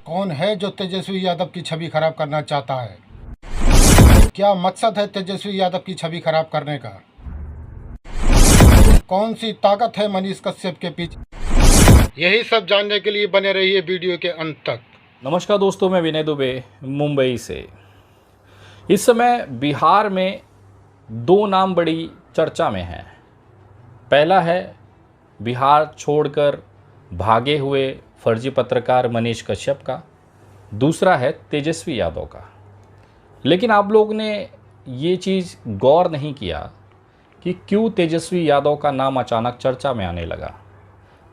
कौन है जो तेजस्वी यादव की छवि खराब करना चाहता है? क्या मकसद है तेजस्वी यादव की छवि खराब करने का? कौन सी ताकत है मनीष कश्यप के पीछे? यही सब जानने के लिए बने रहिए वीडियो के अंत तक। नमस्कार दोस्तों, मैं विनय दुबे मुंबई से। इस समय बिहार में दो नाम बड़ी चर्चा में हैं। पहला है बिहार छोड़कर भागे हुए फर्जी पत्रकार मनीष कश्यप का, दूसरा है तेजस्वी यादव का। लेकिन आप लोग ने ये चीज़ गौर नहीं किया कि क्यों तेजस्वी यादव का नाम अचानक चर्चा में आने लगा।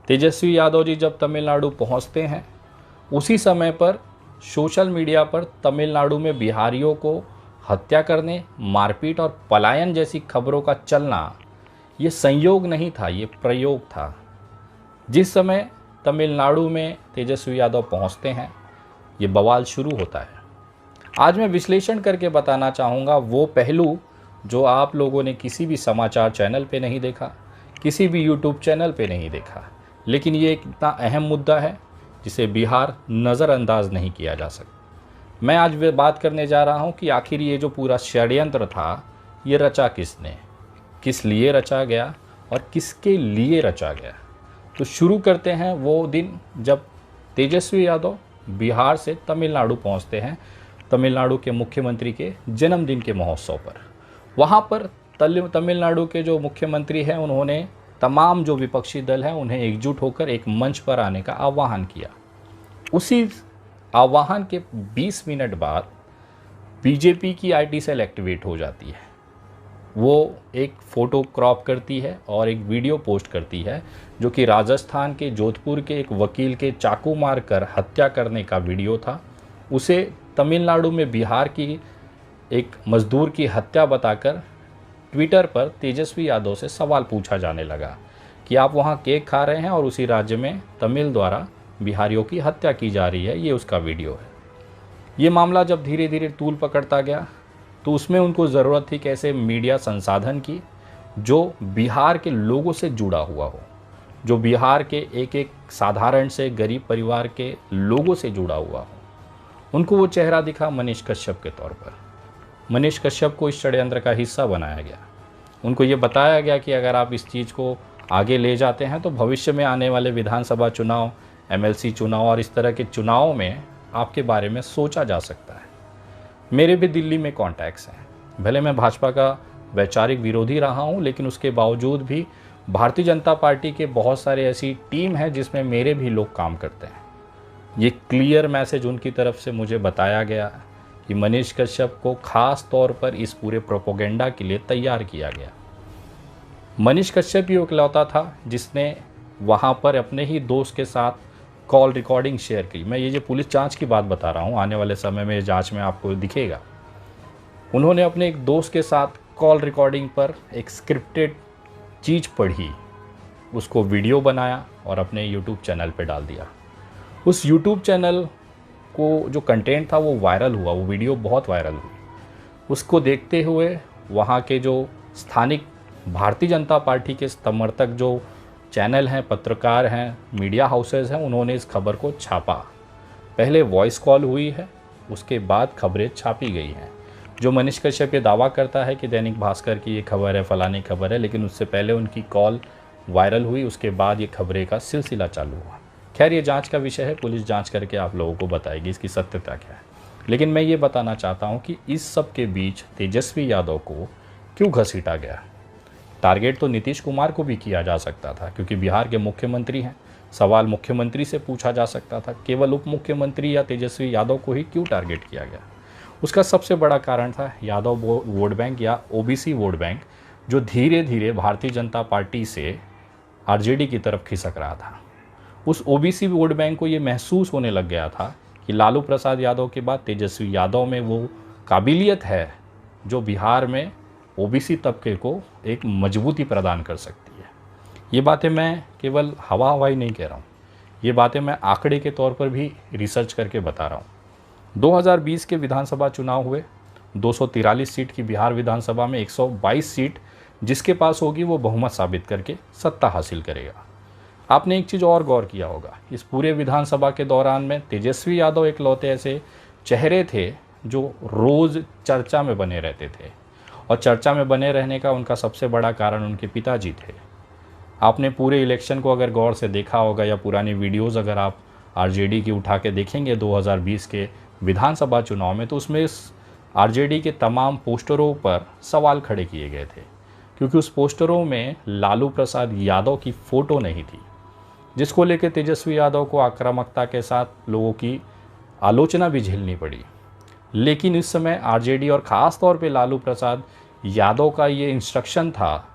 तेजस्वी यादव जी जब तमिलनाडु पहुंचते हैं, उसी समय पर सोशल मीडिया पर तमिलनाडु में बिहारियों को हत्या करने, मारपीट और पलायन जैसी खबरों का चलना ये संयोग नहीं था, ये प्रयोग था। जिस समय तमिलनाडु में तेजस्वी यादव पहुंचते हैं, ये बवाल शुरू होता है। आज मैं विश्लेषण करके बताना चाहूँगा वो पहलू जो आप लोगों ने किसी भी समाचार चैनल पे नहीं देखा, किसी भी यूट्यूब चैनल पे नहीं देखा। लेकिन ये एक इतना अहम मुद्दा है जिसे बिहार नज़रअंदाज नहीं किया जा सकता। मैं आज बात करने जा रहा हूँ कि आखिर ये जो पूरा षड्यंत्र था, ये रचा किसने, किस लिए रचा गया और किसके लिए रचा गया। तो शुरू करते हैं वो दिन जब तेजस्वी यादव बिहार से तमिलनाडु पहुंचते हैं, तमिलनाडु के मुख्यमंत्री के जन्मदिन के महोत्सव पर। वहां पर तमिलनाडु के जो मुख्यमंत्री हैं, उन्होंने तमाम जो विपक्षी दल हैं उन्हें एकजुट होकर एक मंच पर आने का आह्वान किया। उसी आह्वान के 20 मिनट बाद बीजेपी की आईटी सेल एक्टिवेट हो जाती है। वो एक फ़ोटो क्रॉप करती है और एक वीडियो पोस्ट करती है जो कि राजस्थान के जोधपुर के एक वकील के चाकू मारकर हत्या करने का वीडियो था। उसे तमिलनाडु में बिहार की एक मजदूर की हत्या बताकर ट्विटर पर तेजस्वी यादव से सवाल पूछा जाने लगा कि आप वहाँ केक खा रहे हैं और उसी राज्य में तमिल द्वारा बिहारियों की हत्या की जा रही है, ये उसका वीडियो है। ये मामला जब धीरे धीरे तूल पकड़ता गया तो उसमें उनको ज़रूरत थी कैसे मीडिया संसाधन की जो बिहार के लोगों से जुड़ा हुआ हो, जो बिहार के एक एक साधारण से गरीब परिवार के लोगों से जुड़ा हुआ हो। उनको वो चेहरा दिखा मनीष कश्यप के तौर पर। मनीष कश्यप को इस षड्यंत्र का हिस्सा बनाया गया। उनको ये बताया गया कि अगर आप इस चीज़ को आगे ले जाते हैं तो भविष्य में आने वाले विधानसभा चुनाव, एमएलसी चुनाव और इस तरह के चुनाव में आपके बारे में सोचा जा सकता है। मेरे भी दिल्ली में कॉन्टैक्ट्स हैं। भले मैं भाजपा का वैचारिक विरोधी रहा हूं, लेकिन उसके बावजूद भी भारतीय जनता पार्टी के बहुत सारे ऐसी टीम है जिसमें मेरे भी लोग काम करते हैं। ये क्लियर मैसेज उनकी तरफ से मुझे बताया गया कि मनीष कश्यप को खास तौर पर इस पूरे प्रोपोगेंडा के लिए तैयार किया गया। मनीष कश्यप ही इकलौता था जिसने वहाँ पर अपने ही दोस्त के साथ कॉल रिकॉर्डिंग शेयर की। मैं ये जो पुलिस जांच की बात बता रहा हूँ, आने वाले समय में जांच में आपको दिखेगा। उन्होंने अपने एक दोस्त के साथ कॉल रिकॉर्डिंग पर एक स्क्रिप्टेड चीज़ पढ़ी, उसको वीडियो बनाया और अपने यूट्यूब चैनल पे डाल दिया। उस यूट्यूब चैनल को जो कंटेंट था वो वायरल हुआ, वो वीडियो बहुत वायरल हुई। उसको देखते हुए वहाँ के जो स्थानिक भारतीय जनता पार्टी के समर्थक जो चैनल हैं, पत्रकार हैं, मीडिया हाउसेस हैं, उन्होंने इस खबर को छापा। पहले वॉइस कॉल हुई है, उसके बाद खबरें छापी गई हैं। जो मनीष कश्यप ये दावा करता है कि दैनिक भास्कर की ये खबर है, फलानी खबर है, लेकिन उससे पहले उनकी कॉल वायरल हुई, उसके बाद ये खबरें का सिलसिला चालू हुआ। खैर, ये जांच का विषय है, पुलिस जांच करके आप लोगों को बताएगी इसकी सत्यता क्या है। लेकिन मैं ये बताना चाहता हूँ कि इस सब के बीच तेजस्वी यादव को क्यों घसीटा गया। टारगेट तो नीतीश कुमार को भी किया जा सकता था क्योंकि बिहार के मुख्यमंत्री हैं। सवाल मुख्यमंत्री से पूछा जा सकता था, केवल उप मुख्यमंत्री या तेजस्वी यादव को ही क्यों टारगेट किया गया। उसका सबसे बड़ा कारण था यादव वोट बैंक या ओबीसी वोट बैंक, जो धीरे धीरे भारतीय जनता पार्टी से आरजेडी की तरफ खिसक रहा था। उस ओबीसी वोट बैंक को ये महसूस होने लग गया था कि लालू प्रसाद यादव के बाद तेजस्वी यादव में वो काबिलियत है जो बिहार में ओबीसी तबके को एक मजबूती प्रदान कर सकती है। ये बातें मैं केवल हवा हवाई नहीं कह रहा हूँ, ये बातें मैं आंकड़े के तौर पर भी रिसर्च करके बता रहा हूँ। 2020 के विधानसभा चुनाव हुए, 243 सीट की बिहार विधानसभा में 122 सीट जिसके पास होगी वो बहुमत साबित करके सत्ता हासिल करेगा। आपने एक चीज़ और गौर किया होगा, इस पूरे विधानसभा के दौरान में तेजस्वी यादव इकलौते ऐसे चेहरे थे जो रोज़ चर्चा में बने रहते थे, और चर्चा में बने रहने का उनका सबसे बड़ा कारण उनके पिताजी थे। आपने पूरे इलेक्शन को अगर गौर से देखा होगा, या पुरानी वीडियोज़ अगर आप आरजेडी की उठा के देखेंगे 2020 के विधानसभा चुनाव में, तो उसमें इस आरजेडी के तमाम पोस्टरों पर सवाल खड़े किए गए थे, क्योंकि उस पोस्टरों में लालू प्रसाद यादव की फ़ोटो नहीं थी, जिसको लेकर तेजस्वी यादव को आक्रामकता के साथ लोगों की आलोचना भी झेलनी पड़ी। लेकिन इस समय आरजेडी और ख़ास तौर पे लालू प्रसाद यादव का ये इंस्ट्रक्शन था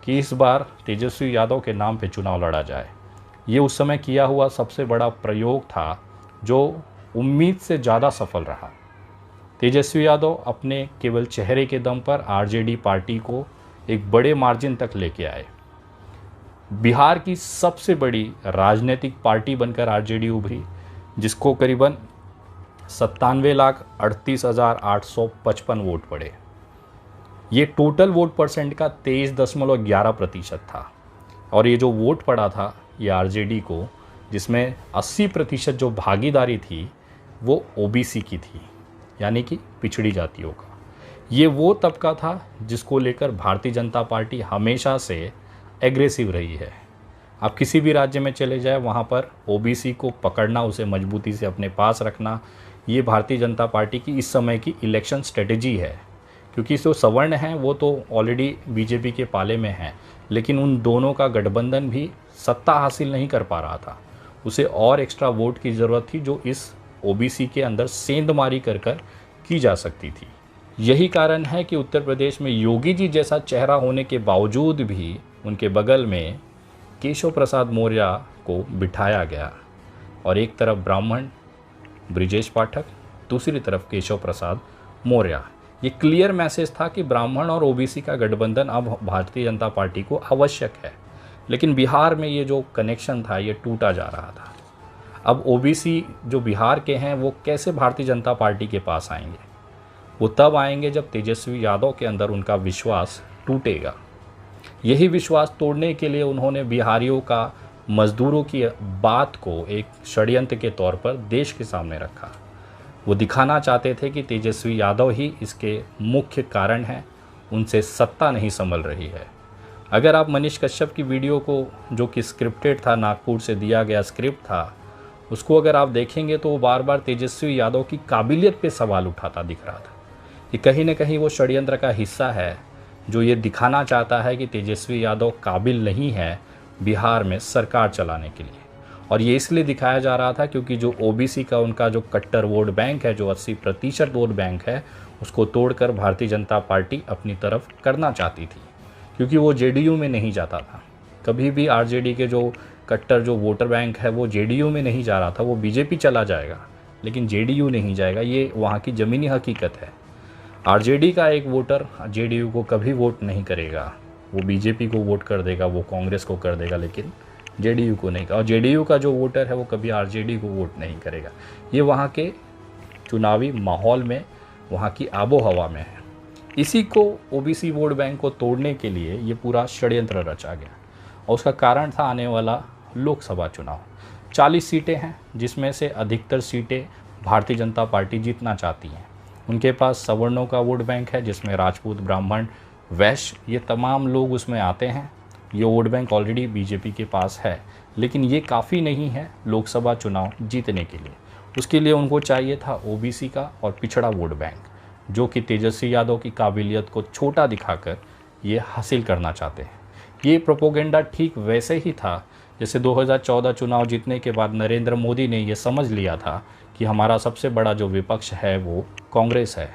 कि इस बार तेजस्वी यादव के नाम पे चुनाव लड़ा जाए। ये उस समय किया हुआ सबसे बड़ा प्रयोग था, जो उम्मीद से ज़्यादा सफल रहा। तेजस्वी यादव अपने केवल चेहरे के दम पर आरजेडी पार्टी को एक बड़े मार्जिन तक लेके आए। बिहार की सबसे बड़ी राजनीतिक पार्टी बनकर आरजेडी उभरी, जिसको करीबन 97,38,855 वोट पड़े। ये टोटल वोट परसेंट का 23.11% था। और ये जो वोट पड़ा था ये आरजेडी को, जिसमें 80% जो भागीदारी थी वो ओबीसी की थी, यानी कि पिछड़ी जातियों का। ये वो तबका था जिसको लेकर भारतीय जनता पार्टी हमेशा से एग्रेसिव रही है। आप किसी भी राज्य में चले जाए, वहाँ पर ओबीसी को पकड़ना, उसे मजबूती से अपने पास रखना, ये भारतीय जनता पार्टी की इस समय की इलेक्शन स्ट्रेटजी है। क्योंकि जो सवर्ण हैं वो तो ऑलरेडी बीजेपी के पाले में हैं, लेकिन उन दोनों का गठबंधन भी सत्ता हासिल नहीं कर पा रहा था। उसे और एक्स्ट्रा वोट की ज़रूरत थी, जो इस ओबीसी के अंदर सेंधमारी कर की जा सकती थी। यही कारण है कि उत्तर प्रदेश में योगी जी जैसा चेहरा होने के बावजूद भी उनके बगल में केशव प्रसाद मौर्य को बिठाया गया, और एक तरफ ब्राह्मण ब्रिजेश पाठक, दूसरी तरफ केशव प्रसाद मौर्य। ये क्लियर मैसेज था कि ब्राह्मण और ओबीसी का गठबंधन अब भारतीय जनता पार्टी को आवश्यक है। लेकिन बिहार में ये जो कनेक्शन था ये टूटा जा रहा था। अब ओबीसी जो बिहार के हैं वो कैसे भारतीय जनता पार्टी के पास आएंगे? वो तब आएंगे जब तेजस्वी यादव के अंदर उनका विश्वास टूटेगा। यही विश्वास तोड़ने के लिए उन्होंने बिहारियों का, मजदूरों की बात को एक षड्यंत्र के तौर पर देश के सामने रखा। वो दिखाना चाहते थे कि तेजस्वी यादव ही इसके मुख्य कारण हैं, उनसे सत्ता नहीं संभल रही है। अगर आप मनीष कश्यप की वीडियो को, जो कि स्क्रिप्टेड था, नागपुर से दिया गया स्क्रिप्ट था, उसको अगर आप देखेंगे तो वो बार बार तेजस्वी यादव की काबिलियत पे सवाल उठाता दिख रहा था कि कहीं ना कहीं वो षड्यंत्र का हिस्सा है, जो ये दिखाना चाहता है कि तेजस्वी यादव काबिल नहीं है बिहार में सरकार चलाने के लिए। और ये इसलिए दिखाया जा रहा था क्योंकि जो ओबीसी का उनका जो कट्टर वोट बैंक है, जो 80% वोट बैंक है, उसको तोड़कर भारतीय जनता पार्टी अपनी तरफ करना चाहती थी। क्योंकि वो जेडीयू में नहीं जाता था, कभी भी आरजेडी के जो कट्टर जो वोटर बैंक है वो जेडीयू में नहीं जा रहा था। वो बीजेपी चला जाएगा लेकिन जेडीयू नहीं जाएगा, ये वहाँ की ज़मीनी हकीकत है। आरजेडी का एक वोटर जेडीयू को कभी वोट नहीं करेगा, वो बीजेपी को वोट कर देगा, वो कांग्रेस को कर देगा, लेकिन जेडीयू को नहीं। और जेडीयू का जो वोटर है वो कभी आरजेडी को वोट नहीं करेगा। ये वहाँ के चुनावी माहौल में, वहाँ की आबो हवा में है। इसी को ओबीसी वोट बैंक को तोड़ने के लिए ये पूरा षड्यंत्र रचा गया, और उसका कारण था आने वाला लोकसभा चुनाव। 40 सीटें हैं, जिसमें से अधिकतर सीटें भारतीय जनता पार्टी जीतना चाहती हैं। उनके पास सवर्णों का वोट बैंक है, जिसमें राजपूत, ब्राह्मण, वैश्य, ये तमाम लोग उसमें आते हैं। ये वोट बैंक ऑलरेडी बीजेपी के पास है, लेकिन ये काफ़ी नहीं है लोकसभा चुनाव जीतने के लिए। उसके लिए उनको चाहिए था ओबीसी का और पिछड़ा वोट बैंक, जो कि तेजस्वी यादव की काबिलियत को छोटा दिखाकर ये हासिल करना चाहते हैं। ये प्रोपोगेंडा ठीक वैसे ही था जैसे 2014 चुनाव जीतने के बाद नरेंद्र मोदी ने ये समझ लिया था कि हमारा सबसे बड़ा जो विपक्ष है वो कांग्रेस है।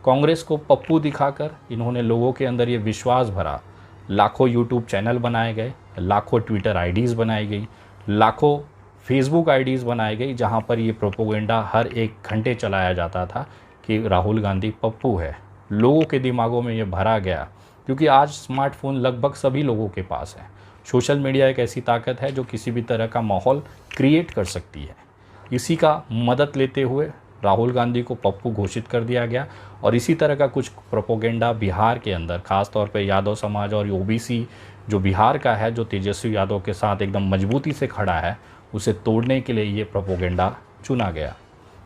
कांग्रेस को पप्पू दिखाकर इन्होंने लोगों के अंदर ये विश्वास भरा। लाखों यूट्यूब चैनल बनाए गए, लाखों ट्विटर आईडीज़ बनाई गई, लाखों फेसबुक आईडीज़ बनाई गई, जहां पर ये प्रोपोगेंडा हर एक घंटे चलाया जाता था कि राहुल गांधी पप्पू है। लोगों के दिमागों में ये भरा गया, क्योंकि आज स्मार्टफोन लगभग सभी लोगों के पास है। सोशल मीडिया एक ऐसी ताकत है जो किसी भी तरह का माहौल क्रिएट कर सकती है। इसी का मदद लेते हुए राहुल गांधी को पप्पू घोषित कर दिया गया, और इसी तरह का कुछ प्रोपोगेंडा बिहार के अंदर, ख़ास तौर पे यादव समाज और ओबीसी जो बिहार का है, जो तेजस्वी यादव के साथ एकदम मजबूती से खड़ा है, उसे तोड़ने के लिए ये प्रोपोगेंडा चुना गया।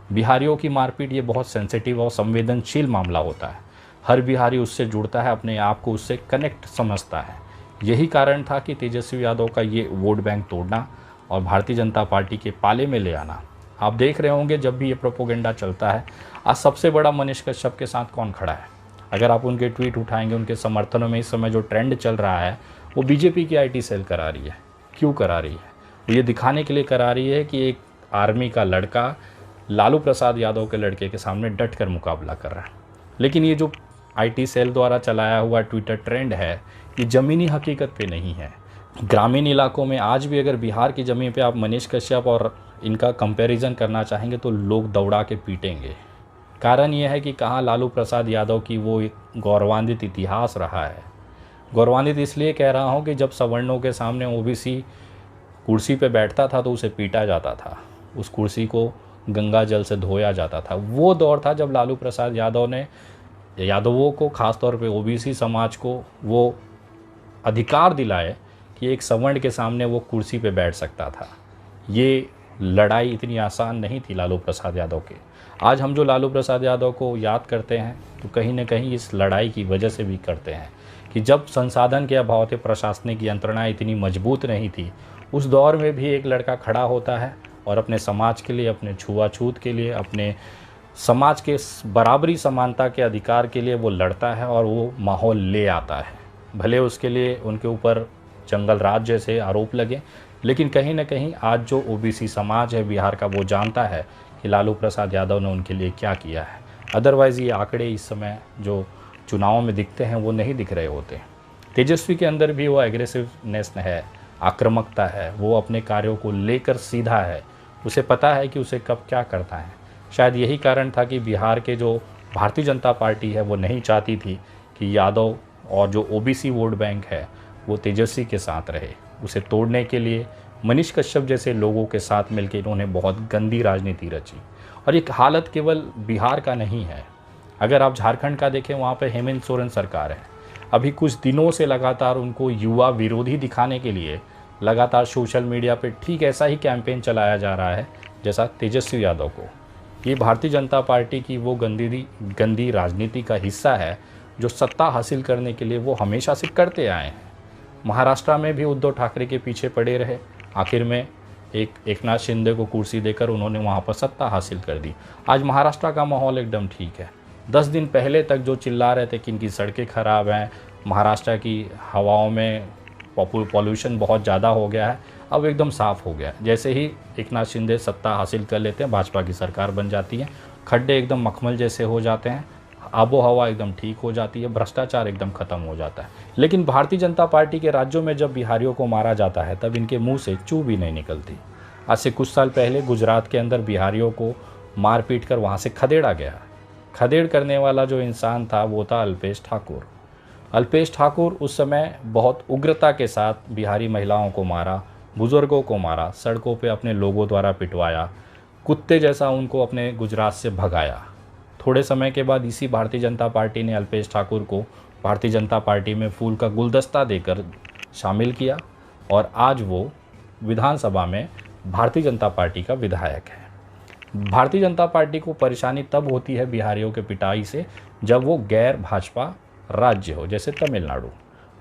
बिहारियों की मारपीट ये बहुत सेंसिटिव और संवेदनशील मामला होता है। हर बिहारी उससे जुड़ता है, अपने आप को उससे कनेक्ट समझता है। यही कारण था कि तेजस्वी यादव का ये वोट बैंक तोड़ना और भारतीय जनता पार्टी के पाले में ले आना। आप देख रहे होंगे जब भी ये प्रोपोगेंडा चलता है, आज सबसे बड़ा मनीष कश्यप के साथ कौन खड़ा है। अगर आप उनके ट्वीट उठाएंगे, उनके समर्थनों में इस समय जो ट्रेंड चल रहा है वो बीजेपी की आईटी सेल करा रही है। क्यों करा रही है? वो ये दिखाने के लिए करा रही है कि एक आर्मी का लड़का लालू प्रसाद यादव के लड़के के सामने डट कर मुकाबला कर रहा है। लेकिन ये जो आईटी सेल द्वारा चलाया हुआ ट्विटर ट्रेंड है, ये ज़मीनी हकीकत पे नहीं है। ग्रामीण इलाकों में आज भी अगर बिहार की ज़मीन पे आप मनीष कश्यप और इनका कंपैरिजन करना चाहेंगे तो लोग दौड़ा के पीटेंगे। कारण यह है कि कहाँ लालू प्रसाद यादव की वो एक गौरवान्वित इतिहास रहा है। गौरवान्वित इसलिए कह रहा हूँ कि जब सवर्णों के सामने ओबीसी कुर्सी पे बैठता था तो उसे पीटा जाता था, उस कुर्सी को गंगा जल से धोया जाता था। वो दौर था जब लालू प्रसाद यादव ने यादवों को, ख़ासतौर पे ओबीसी समाज को वो अधिकार दिलाए कि एक सवर्ण के सामने वो कुर्सी पे बैठ सकता था। ये लड़ाई इतनी आसान नहीं थी लालू प्रसाद यादव के। आज हम जो लालू प्रसाद यादव को याद करते हैं तो कहीं ना कहीं इस लड़ाई की वजह से भी करते हैं कि जब संसाधन के अभाव थे, प्रशासनिक यंत्रणा इतनी मजबूत नहीं थी, उस दौर में भी एक लड़का खड़ा होता है और अपने समाज के लिए, अपने छुआछूत के लिए, अपने समाज के बराबरी समानता के अधिकार के लिए वो लड़ता है और वो माहौल ले आता है। भले उसके लिए उनके ऊपर जंगल राज जैसे आरोप लगे, लेकिन कहीं ना कहीं आज जो ओबीसी समाज है बिहार का, वो जानता है कि लालू प्रसाद यादव ने उनके लिए क्या किया है। अदरवाइज़ ये आंकड़े इस समय जो चुनाव में दिखते हैं वो नहीं दिख रहे होते। तेजस्वी के अंदर भी वो एग्रेसिवनेस है, आक्रामकता है, वो अपने कार्यों को लेकर सीधा है, उसे पता है कि उसे कब क्या करना है। शायद यही कारण था कि बिहार के जो भारतीय जनता पार्टी है वो नहीं चाहती थी कि यादव और जो ओबीसी वोट बैंक है वो तेजस्वी के साथ रहे। उसे तोड़ने के लिए मनीष कश्यप जैसे लोगों के साथ मिलकर इन्होंने बहुत गंदी राजनीति रची। और ये हालत केवल बिहार का नहीं है, अगर आप झारखंड का देखें वहाँ पे हेमंत सोरेन सरकार है। अभी कुछ दिनों से लगातार उनको युवा विरोधी दिखाने के लिए लगातार सोशल मीडिया पे ठीक ऐसा ही कैंपेन चलाया जा रहा है जैसा तेजस्वी यादव को। ये भारतीय जनता पार्टी की वो गंदी राजनीति का हिस्सा है जो सत्ता हासिल करने के लिए वो हमेशा से करते आए हैं। महाराष्ट्र में भी उद्धव ठाकरे के पीछे पड़े रहे, आखिर में एकनाथ शिंदे को कुर्सी देकर उन्होंने वहाँ पर सत्ता हासिल कर दी। आज महाराष्ट्र का माहौल एकदम ठीक है। 10 दिन पहले तक जो चिल्ला रहे थे कि इनकी सड़कें ख़राब हैं, महाराष्ट्र की हवाओं में पॉल्यूशन बहुत ज़्यादा हो गया है, अब एकदम साफ़ हो गया। जैसे ही एकनाथ शिंदे सत्ता हासिल कर लेते हैं, भाजपा की सरकार बन जाती है, खड्डे एकदम मखमल जैसे हो जाते हैं, आबो हवा एकदम ठीक हो जाती है, भ्रष्टाचार एकदम ख़त्म हो जाता है। लेकिन भारतीय जनता पार्टी के राज्यों में जब बिहारियों को मारा जाता है तब इनके मुंह से चू भी नहीं निकलती। आज से कुछ साल पहले गुजरात के अंदर बिहारियों को मार पीट कर वहाँ से खदेड़ा गया। खदेड़ करने वाला जो इंसान था वो था अल्पेश ठाकुर। अल्पेश ठाकुर उस समय बहुत उग्रता के साथ बिहारी महिलाओं को मारा, बुज़ुर्गों को मारा, सड़कों पे अपने लोगों द्वारा पिटवाया, कुत्ते जैसा उनको अपने गुजरात से भगाया। थोड़े समय के बाद इसी भारतीय जनता पार्टी ने अल्पेश ठाकुर को भारतीय जनता पार्टी में फूल का गुलदस्ता देकर शामिल किया और आज वो विधानसभा में भारतीय जनता पार्टी का विधायक है। भारतीय जनता पार्टी को परेशानी तब होती है बिहारियों के पिटाई से जब वो गैर भाजपा राज्य हो, जैसे तमिलनाडु।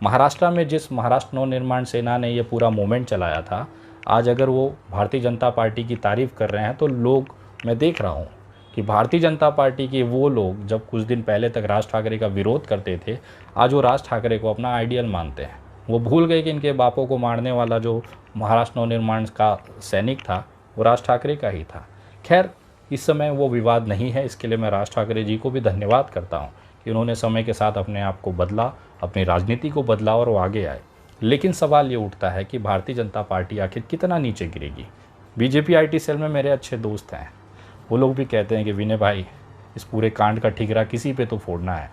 महाराष्ट्र में जिस महाराष्ट्र नवनिर्माण सेना ने ये पूरा मूवमेंट चलाया था, आज अगर वो भारतीय जनता पार्टी की तारीफ़ कर रहे हैं तो लोग, मैं देख रहा हूँ कि भारतीय जनता पार्टी के वो लोग जब कुछ दिन पहले तक राज ठाकरे का विरोध करते थे, आज वो राज ठाकरे को अपना आइडियल मानते हैं। वो भूल गए कि इनके बापों को मारने वाला जो महाराष्ट्र नवनिर्माण का सैनिक था वो राज ठाकरे का ही था। खैर, इस समय वो विवाद नहीं है, इसके लिए मैं राज ठाकरे जी को भी धन्यवाद करता हूँ कि उन्होंने समय के साथ अपने आप को बदला, अपनी राजनीति को बदला और वो आगे आए। लेकिन सवाल ये उठता है कि भारतीय जनता पार्टी आखिर कितना नीचे गिरेगी। बीजेपी आईटी सेल में मेरे अच्छे दोस्त हैं, वो लोग भी कहते हैं कि विनय भाई, इस पूरे कांड का ठिकरा किसी पे तो फोड़ना है,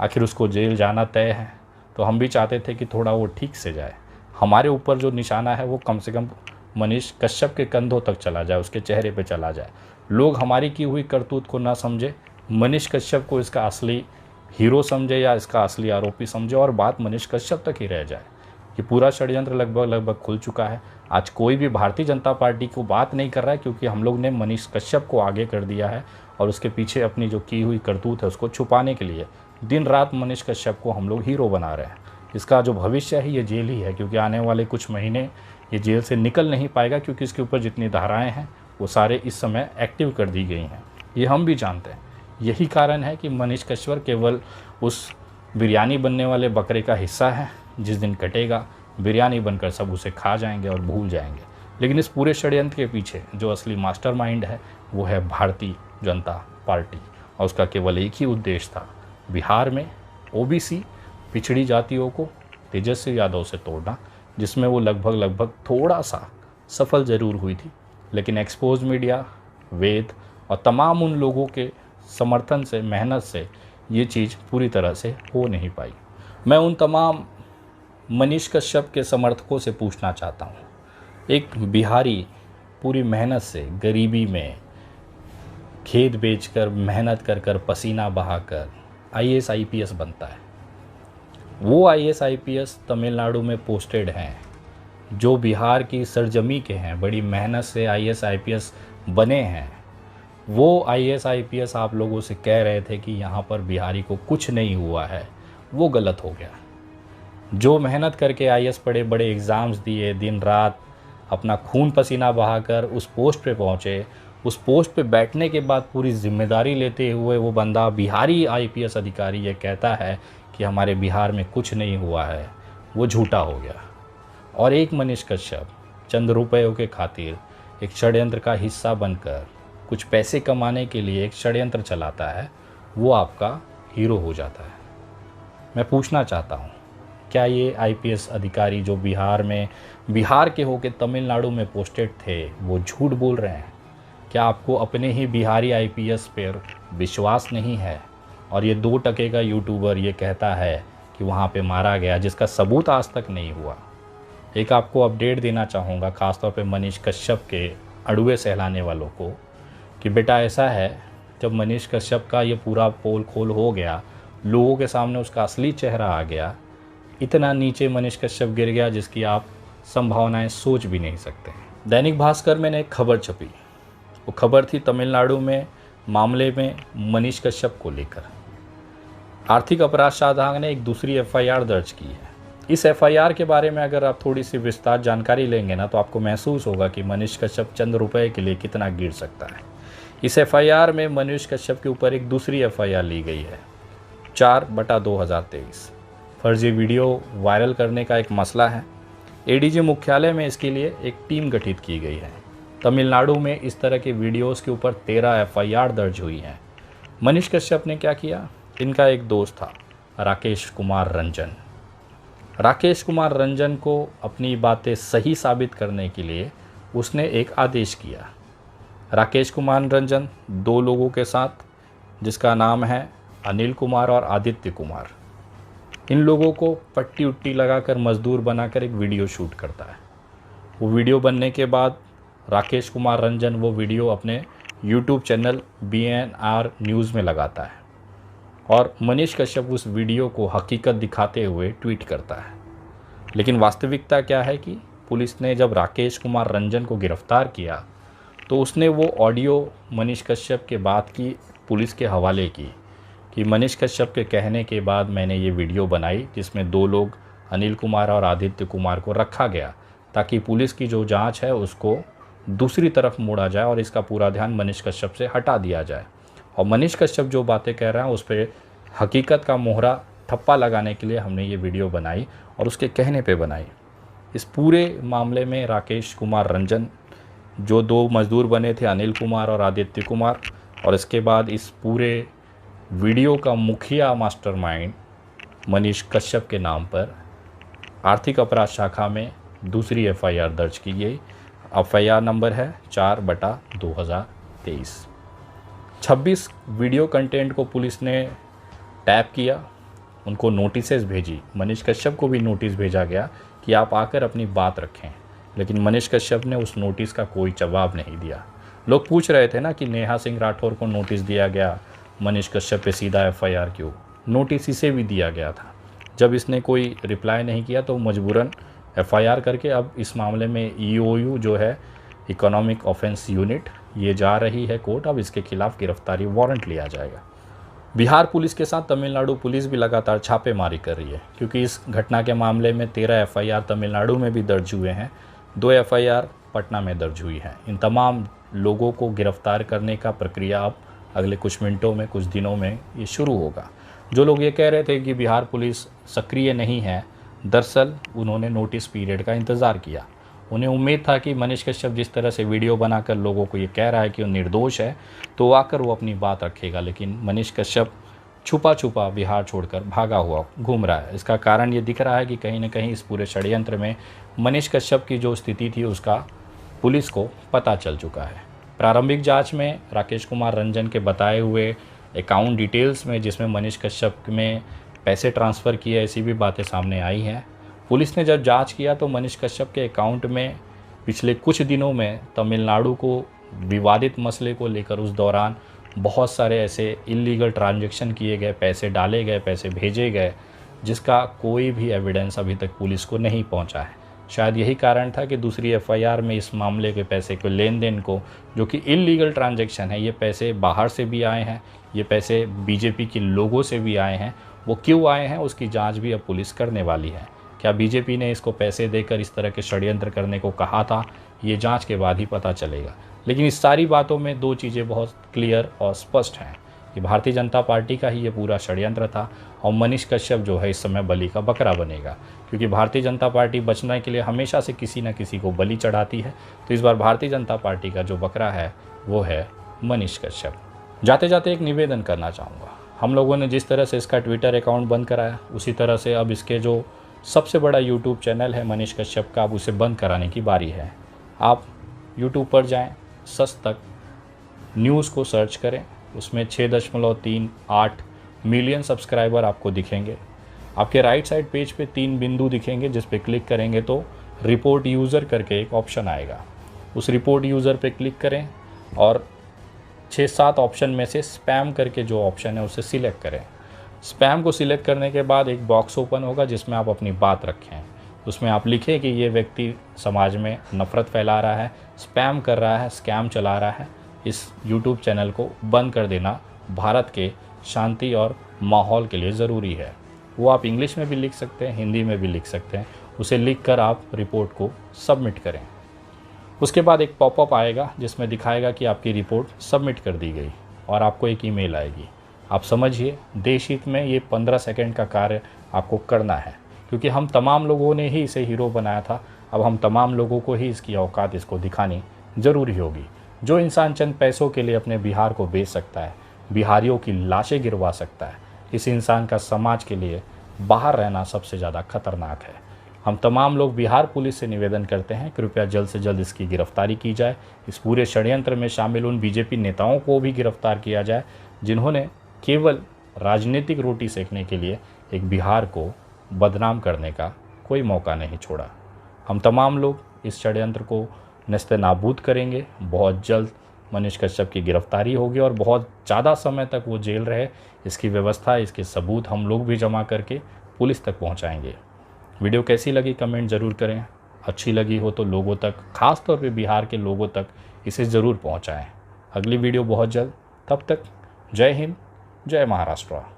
आखिर उसको जेल जाना तय है। तो हम भी चाहते थे कि थोड़ा वो ठीक से जाए, हमारे ऊपर जो निशाना है वो कम से कम मनीष कश्यप के कंधों तक चला जाए, उसके चेहरे पे चला जाए। लोग हमारी की हुई करतूत को ना समझे, मनीष कश्यप को इसका असली हीरो समझे या इसका असली आरोपी समझे और बात मनीष कश्यप तक ही रह जाए। ये पूरा षड्यंत्र लगभग खुल चुका है। आज कोई भी भारतीय जनता पार्टी को बात नहीं कर रहा है, क्योंकि हम लोग ने मनीष कश्यप को आगे कर दिया है और उसके पीछे अपनी जो की हुई करतूत है उसको छुपाने के लिए दिन रात मनीष कश्यप को हम लोग हीरो बना रहे हैं। इसका जो भविष्य है ये जेल ही है, क्योंकि आने वाले कुछ महीने ये जेल से निकल नहीं पाएगा, क्योंकि इसके ऊपर जितनी धाराएं हैं वो सारे इस समय एक्टिव कर दी गई हैं। ये हम भी जानते हैं। यही कारण है कि मनीष कश्यप केवल उस बिरयानी बनने वाले बकरे का हिस्सा है। जिस दिन कटेगा बिरयानी बनकर सब उसे खा जाएंगे और भूल जाएंगे। लेकिन इस पूरे षड्यंत्र के पीछे जो असली मास्टरमाइंड है वो है भारतीय जनता पार्टी, और उसका केवल एक ही उद्देश्य था, बिहार में ओबीसी पिछड़ी जातियों को तेजस्वी यादव से तोड़ना, जिसमें वो लगभग थोड़ा सा सफल ज़रूर हुई थी। लेकिन एक्सपोज मीडिया, वेद और तमाम उन लोगों के समर्थन से, मेहनत से ये चीज़ पूरी तरह से हो नहीं पाई। मैं उन तमाम मनीष कश्यप के समर्थकों से पूछना चाहता हूँ, एक बिहारी पूरी मेहनत से गरीबी में खेत बेचकर मेहनत कर पसीना बहाकर IAS IPS बनता है। वो IAS IPS तमिलनाडु में पोस्टेड हैं, जो बिहार की सरजमी के हैं, बड़ी मेहनत से IAS IPS बने हैं। वो IAS IPS आप लोगों से कह रहे थे कि यहाँ पर बिहारी को कुछ नहीं हुआ है, वो गलत हो गया। जो मेहनत करके IAS पढ़े, बड़े एग्ज़ाम्स दिए, दिन रात अपना खून पसीना बहाकर उस पोस्ट पे पहुँचे, उस पोस्ट पे बैठने के बाद पूरी जिम्मेदारी लेते हुए वो बंदा बिहारी IPS अधिकारी ये कहता है कि हमारे बिहार में कुछ नहीं हुआ है, वो झूठा हो गया। और एक मनीष कश्यप चंद रुपयों के खातिर एक षड्यंत्र का हिस्सा बनकर कुछ पैसे कमाने के लिए एक षड्यंत्र चलाता है, वो आपका हीरो हो जाता है। मैं पूछना चाहता हूँ, क्या ये IPS अधिकारी जो बिहार के होके तमिलनाडु में पोस्टेड थे, वो झूठ बोल रहे हैं? क्या आपको अपने ही बिहारी IPS पर विश्वास नहीं है? और ये 2 टके का यूट्यूबर ये कहता है कि वहाँ पे मारा गया, जिसका सबूत आज तक नहीं हुआ। एक आपको अपडेट देना चाहूँगा, ख़ासतौर पे मनीष कश्यप के अड़ुए सहलाने वालों को, कि बेटा ऐसा है, जब मनीष कश्यप का ये पूरा पोल खोल हो गया, लोगों के सामने उसका असली चेहरा आ गया, इतना नीचे मनीष कश्यप गिर गया जिसकी आप संभावनाएं सोच भी नहीं सकते। दैनिक भास्कर में एक खबर छपी, वो खबर थी तमिलनाडु में मामले में मनीष कश्यप को लेकर। आर्थिक अपराध शाखा ने एक दूसरी FIR दर्ज की है। इस FIR के बारे में अगर आप थोड़ी सी विस्तार जानकारी लेंगे ना, तो आपको महसूस होगा कि मनीष कश्यप चंद रुपए के लिए कितना गिर सकता है। इस FIR में मनीष कश्यप के ऊपर एक दूसरी FIR ली गई है, 4/2023। फर्जी वीडियो वायरल करने का एक मसला है। ADG मुख्यालय में इसके लिए एक टीम गठित की गई है। तमिलनाडु में इस तरह के वीडियोस के ऊपर 13 FIR दर्ज हुई हैं। मनीष कश्यप ने क्या किया? इनका एक दोस्त था राकेश कुमार रंजन। राकेश कुमार रंजन को अपनी बातें सही साबित करने के लिए उसने एक आदेश किया। राकेश कुमार रंजन 2 लोगों के साथ, जिसका नाम है अनिल कुमार और आदित्य कुमार, इन लोगों को पट्टी उट्टी लगाकर मजदूर बनाकर एक वीडियो शूट करता है। वो वीडियो बनने के बाद राकेश कुमार रंजन वो वीडियो अपने YouTube चैनल BNR न्यूज़ में लगाता है और मनीष कश्यप उस वीडियो को हकीकत दिखाते हुए ट्वीट करता है। लेकिन वास्तविकता क्या है कि पुलिस ने जब राकेश कुमार रंजन को गिरफ्तार किया तो उसने वो ऑडियो मनीष कश्यप के बात की पुलिस के हवाले की कि मनीष कश्यप के कहने के बाद मैंने ये वीडियो बनाई, जिसमें 2 लोग अनिल कुमार और आदित्य कुमार को रखा गया ताकि पुलिस की जो जांच है उसको दूसरी तरफ मोड़ा जाए और इसका पूरा ध्यान मनीष कश्यप से हटा दिया जाए। और मनीष कश्यप जो बातें कह रहा है उस पर हकीकत का मोहरा ठप्पा लगाने के लिए हमने ये वीडियो बनाई और उसके कहने पे बनाई। इस पूरे मामले में राकेश कुमार रंजन, जो 2 मजदूर बने थे अनिल कुमार और आदित्य कुमार, और इसके बाद इस पूरे वीडियो का मुखिया मास्टरमाइंड मनीष कश्यप के नाम पर आर्थिक अपराध शाखा में दूसरी FIR दर्ज की गई। FIR नंबर है 4/2023। 26 वीडियो कंटेंट को पुलिस ने टैप किया, उनको नोटिसेस भेजी। मनीष कश्यप को भी नोटिस भेजा गया कि आप आकर अपनी बात रखें, लेकिन मनीष कश्यप ने उस नोटिस का कोई जवाब नहीं दिया। लोग पूछ रहे थे ना कि नेहा सिंह राठौर को नोटिस दिया गया, मनीष कश्यप पे सीधा FIR क्यों? नोटिस इसे भी दिया गया था, जब इसने कोई रिप्लाई नहीं किया तो मजबूरन एफआईआर करके अब इस मामले में ईओयू जो है इकोनॉमिक ऑफेंस यूनिट, ये जा रही है कोर्ट। अब इसके खिलाफ गिरफ्तारी वारंट लिया जाएगा। बिहार पुलिस के साथ तमिलनाडु पुलिस भी लगातार छापेमारी कर रही है, क्योंकि इस घटना के मामले में 13 एफआईआर तमिलनाडु में भी दर्ज हुए हैं, 2 एफआईआर पटना में दर्ज हुई है। इन तमाम लोगों को गिरफ्तार करने का प्रक्रिया अब अगले कुछ मिनटों में, कुछ दिनों में ये शुरू होगा। जो लोग ये कह रहे थे कि बिहार पुलिस सक्रिय नहीं है, दरअसल उन्होंने नोटिस पीरियड का इंतज़ार किया। उन्हें उम्मीद था कि मनीष कश्यप जिस तरह से वीडियो बनाकर लोगों को ये कह रहा है कि वो निर्दोष है, तो आकर वो अपनी बात रखेगा। लेकिन मनीष कश्यप छुपा छुपा बिहार छोड़कर भागा हुआ घूम रहा है। इसका कारण ये दिख रहा है कि कहीं ना कहीं इस पूरे षड्यंत्र में मनीष कश्यप की जो स्थिति थी उसका पुलिस को पता चल चुका है। प्रारंभिक जांच में राकेश कुमार रंजन के बताए हुए अकाउंट डिटेल्स में, जिसमें मनीष कश्यप में पैसे ट्रांसफ़र किए, ऐसी भी बातें सामने आई हैं। पुलिस ने जब जांच किया तो मनीष कश्यप के अकाउंट में पिछले कुछ दिनों में तमिलनाडु को विवादित मसले को लेकर उस दौरान बहुत सारे ऐसे इलीगल ट्रांजैक्शन किए गए, पैसे डाले गए, पैसे भेजे गए, जिसका कोई भी एविडेंस अभी तक पुलिस को नहीं पहुंचा है। शायद यही कारण था कि दूसरी एफआईआर में इस मामले के पैसे को, लेन देन को, जो कि इलीगल ट्रांजैक्शन है, ये पैसे बाहर से भी आए हैं, ये पैसे बीजेपी के लोगों से भी आए हैं, वो क्यों आए हैं उसकी जांच भी अब पुलिस करने वाली है। क्या बीजेपी ने इसको पैसे देकर इस तरह के षड्यंत्र करने को कहा था, ये जांच के बाद ही पता चलेगा। लेकिन इस सारी बातों में 2 चीज़ें बहुत क्लियर और स्पष्ट हैं कि भारतीय जनता पार्टी का ही ये पूरा षड्यंत्र था और मनीष कश्यप जो है इस समय बलि का बकरा बनेगा, क्योंकि भारतीय जनता पार्टी बचने के लिए हमेशा से किसी न किसी को बलि चढ़ाती है। तो इस बार भारतीय जनता पार्टी का जो बकरा है वो है मनीष कश्यप। जाते जाते एक निवेदन करना चाहूँगा, हम लोगों ने जिस तरह से इसका ट्विटर अकाउंट बंद कराया, उसी तरह से अब इसके जो सबसे बड़ा यूट्यूब चैनल है मनीष कश्यप का, अब उसे बंद कराने की बारी है। आप यूट्यूब पर जाएं, सच तक न्यूज़ को सर्च करें, उसमें 6.38 मिलियन सब्सक्राइबर आपको दिखेंगे। आपके राइट साइड पेज पे 3 बिंदु दिखेंगे, जिस पे क्लिक करेंगे तो रिपोर्ट यूज़र करके एक ऑप्शन आएगा। उस रिपोर्ट यूज़र पे क्लिक करें और 6-7 ऑप्शन में से स्पैम करके जो ऑप्शन है उसे सिलेक्ट करें। स्पैम को सिलेक्ट करने के बाद एक बॉक्स ओपन होगा जिसमें आप अपनी बात रखें। उसमें आप लिखें कि ये व्यक्ति समाज में नफ़रत फैला रहा है, स्पैम कर रहा है, स्कैम चला रहा है। इस यूट्यूब चैनल को बंद कर देना भारत के शांति और माहौल के लिए ज़रूरी है। वो आप इंग्लिश में भी लिख सकते हैं, हिंदी में भी लिख सकते हैं। उसे लिखकर आप रिपोर्ट को सबमिट करें। उसके बाद एक पॉपअप आएगा जिसमें दिखाएगा कि आपकी रिपोर्ट सबमिट कर दी गई और आपको एक ईमेल आएगी। आप समझिए, देश हित में ये 15 सेकंड का कार्य आपको करना है, क्योंकि हम तमाम लोगों ने ही इसे हीरो बनाया था। अब हम तमाम लोगों को ही इसकी औकात इसको दिखानी ज़रूरी होगी। जो इंसान चंद पैसों के लिए अपने बिहार को बेच सकता है, बिहारियों की लाशें गिरवा सकता है, इस इंसान का समाज के लिए बाहर रहना सबसे ज़्यादा खतरनाक है। हम तमाम लोग बिहार पुलिस से निवेदन करते हैं, कृपया जल्द से जल्द इसकी गिरफ्तारी की जाए। इस पूरे षड्यंत्र में शामिल उन बीजेपी नेताओं को भी गिरफ्तार किया जाए जिन्होंने केवल राजनीतिक रोटी सेकने के लिए एक बिहार को बदनाम करने का कोई मौका नहीं छोड़ा। हम तमाम लोग इस षड्यंत्र को नेस्तनाबूद करेंगे। बहुत जल्द मनीष कश्यप की गिरफ्तारी होगी और बहुत ज़्यादा समय तक वो जेल रहे, इसकी व्यवस्था, इसके सबूत हम लोग भी जमा करके पुलिस तक पहुंचाएंगे। वीडियो कैसी लगी कमेंट ज़रूर करें। अच्छी लगी हो तो लोगों तक, ख़ास तौर पे बिहार के लोगों तक इसे ज़रूर पहुंचाएं। अगली वीडियो बहुत जल्द। तब तक जय हिंद, जय महाराष्ट्र।